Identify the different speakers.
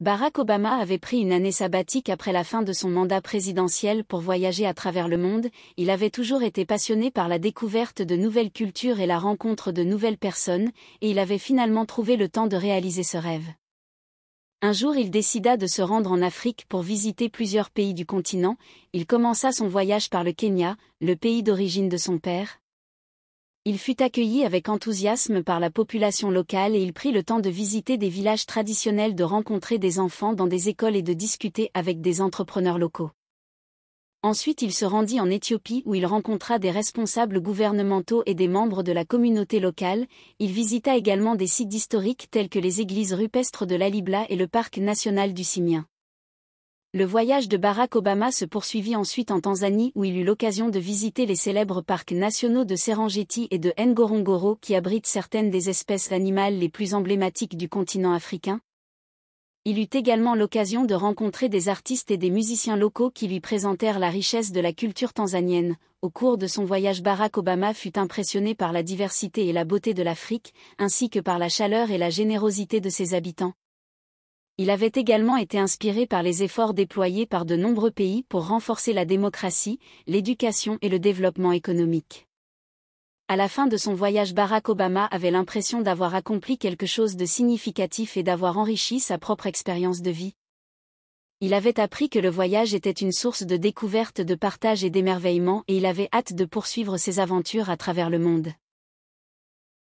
Speaker 1: Barack Obama avait pris une année sabbatique après la fin de son mandat présidentiel pour voyager à travers le monde. Il avait toujours été passionné par la découverte de nouvelles cultures et la rencontre de nouvelles personnes, et il avait finalement trouvé le temps de réaliser ce rêve. Un jour il décida de se rendre en Afrique pour visiter plusieurs pays du continent. Il commença son voyage par le Kenya, le pays d'origine de son père. Il fut accueilli avec enthousiasme par la population locale et il prit le temps de visiter des villages traditionnels, de rencontrer des enfants dans des écoles et de discuter avec des entrepreneurs locaux. Ensuite il se rendit en Éthiopie où il rencontra des responsables gouvernementaux et des membres de la communauté locale. Il visita également des sites historiques tels que les églises rupestres de Lalibela et le parc national du Simien. Le voyage de Barack Obama se poursuivit ensuite en Tanzanie où il eut l'occasion de visiter les célèbres parcs nationaux de Serengeti et de Ngorongoro qui abritent certaines des espèces animales les plus emblématiques du continent africain. Il eut également l'occasion de rencontrer des artistes et des musiciens locaux qui lui présentèrent la richesse de la culture tanzanienne. Au cours de son voyage, Barack Obama fut impressionné par la diversité et la beauté de l'Afrique, ainsi que par la chaleur et la générosité de ses habitants. Il avait également été inspiré par les efforts déployés par de nombreux pays pour renforcer la démocratie, l'éducation et le développement économique. À la fin de son voyage, Barack Obama avait l'impression d'avoir accompli quelque chose de significatif et d'avoir enrichi sa propre expérience de vie. Il avait appris que le voyage était une source de découverte, de partage et d'émerveillement, et il avait hâte de poursuivre ses aventures à travers le monde.